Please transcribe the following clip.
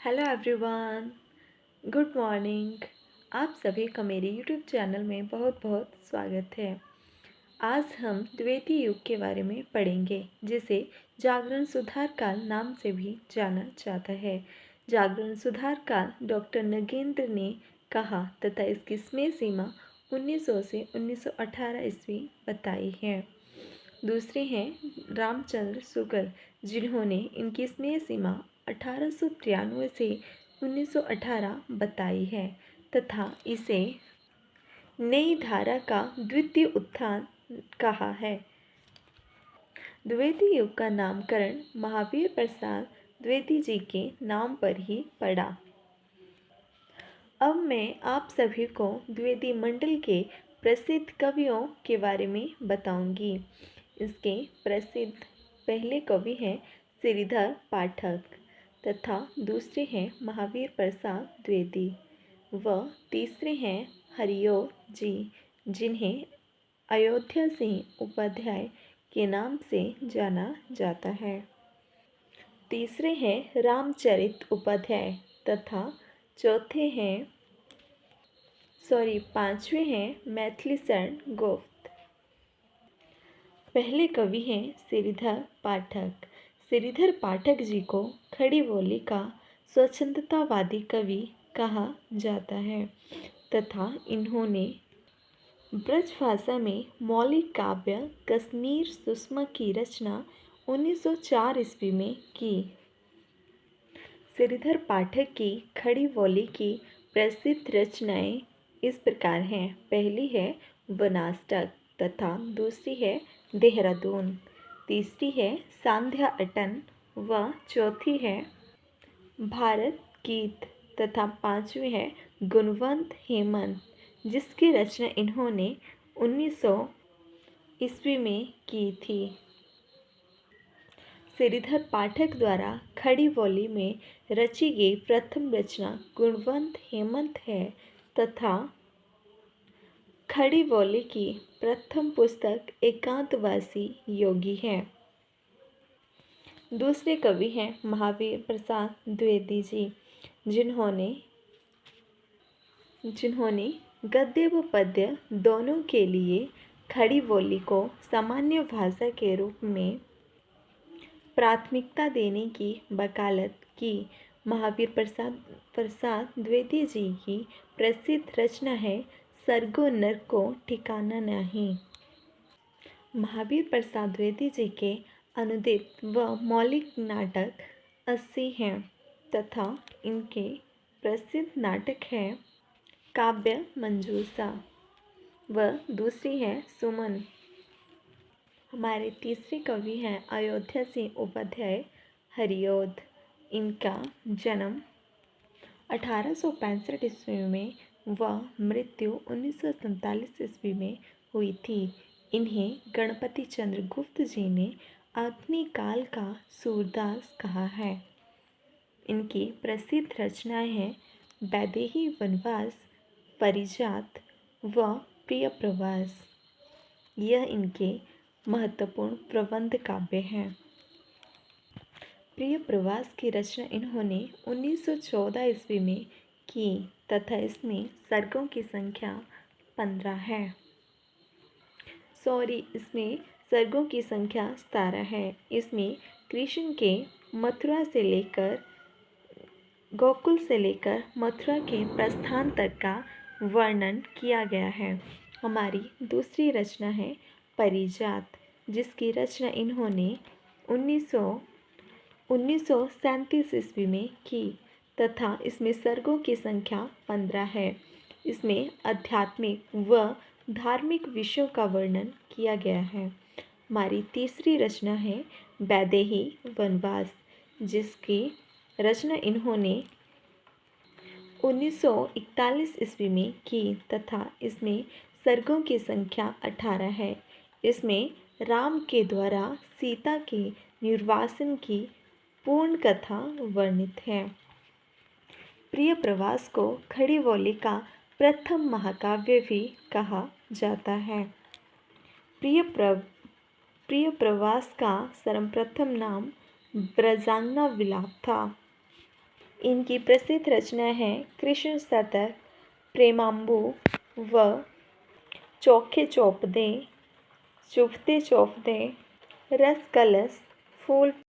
Hello everyone, good morning. आप सभी का मेरे यूट्यूब चैनल में बहुत बहुत स्वागत है। आज हम द्वितीय युग के बारे में पढ़ेंगे, जिसे जागरण सुधार काल नाम से भी जाना जाता है। जागरण सुधार काल डॉक्टर नगेंद्र ने कहा तथा इसकी समय सीमा 1900 से 1918 ईस्वी बताई है। दूसरे हैं रामचंद्र शुक्ल, जिन्होंने इनकी स्नेह सीमा 1893 से 1918 बताई है तथा इसे नई धारा का द्वितीय उत्थान कहा है। द्वितीय युग का नामकरण महावीर प्रसाद द्विवेदी जी के नाम पर ही पड़ा। अब मैं आप सभी को द्विवेदी मंडल के प्रसिद्ध कवियों के बारे में बताऊंगी। इसके प्रसिद्ध पहले कवि हैं श्रीधर पाठक तथा दूसरे हैं महावीर प्रसाद द्विवेदी व तीसरे हैं हरिओ जी, जिन्हें अयोध्या सिंह उपाध्याय के नाम से जाना जाता है। तीसरे हैं रामचरित उपाध्याय तथा पांचवें हैं मैथिली शरण गुप्त। पहले कवि हैं श्रीधर पाठक। श्रीधर पाठक जी को खड़ी बोली का स्वच्छंदतावादी कवि कहा जाता है तथा इन्होंने ब्रज भाषा में मौलिक काव्य कश्मीर सुषमा की रचना 1904 ईस्वी में की। श्रीधर पाठक की खड़ी बोली की प्रसिद्ध रचनाएं इस प्रकार हैं। पहली है वनाष्टक तथा दूसरी है देहरादून, तीसरी है सांध्या अटन व चौथी है भारत गीत तथा पांचवी है गुणवंत हेमंत, जिसकी रचना इन्होंने 1900 ईस्वी में की थी। श्रीधर पाठक द्वारा खड़ी बोली में रची गई प्रथम रचना गुणवंत हेमंत है तथा खड़ी बोली की प्रथम पुस्तक एकांतवासी योगी है। दूसरे कवि हैं महावीर प्रसाद द्विवेदी जी, जिन्होंने गद्य व पद्य दोनों के लिए खड़ी बोली को सामान्य भाषा के रूप में प्राथमिकता देने की वकालत की। महावीर प्रसाद द्विवेदी जी की प्रसिद्ध रचना है सर्गो नरको ठिकाना नहीं। महावीर प्रसाद द्विवेदी जी के अनुदित व मौलिक नाटक 80 हैं तथा इनके प्रसिद्ध नाटक हैं काव्य मंजूषा व दूसरी है सुमन। हमारे तीसरे कवि हैं अयोध्या सिंह उपाध्याय हरिओद। इनका जन्म 1865 ईस्वी में व मृत्यु 1947 ईस्वी में हुई थी। इन्हें गणपति चंद्र गुप्त जी ने आधुनिक काल का सूरदास कहा है। इनकी प्रसिद्ध रचनाएं हैं वैदेही वनवास, परिजात व प्रिय प्रवास। यह इनके महत्वपूर्ण प्रबंध काव्य हैं। प्रिय प्रवास की रचना इन्होंने 1914 ईस्वी में की तथा इसमें सर्गों की संख्या 15 है। इसमें सर्गों की संख्या 17 है। इसमें कृष्ण के मथुरा से लेकर गोकुल से लेकर मथुरा के प्रस्थान तक का वर्णन किया गया है। हमारी दूसरी रचना है परिजात, जिसकी रचना इन्होंने 1937 ईस्वी में की तथा इसमें सर्गों की संख्या 15 है। इसमें आध्यात्मिक व धार्मिक विषयों का वर्णन किया गया है। हमारी तीसरी रचना है वैदेही वनवास, जिसकी रचना इन्होंने 1941 ईस्वी में की तथा इसमें सर्गों की संख्या 18 है। इसमें राम के द्वारा सीता के निर्वासन की पूर्ण कथा वर्णित है। प्रिय प्रवास को खड़ी बोली का प्रथम महाकाव्य भी कहा जाता है। प्रिय प्रवास का सर्वप्रथम नाम ब्रजांगना विलाप था। इनकी प्रसिद्ध रचना है कृष्ण शतक, प्रेमांबु व चोखे चौपदे, चुभते चौपदे, रस कलश, फूल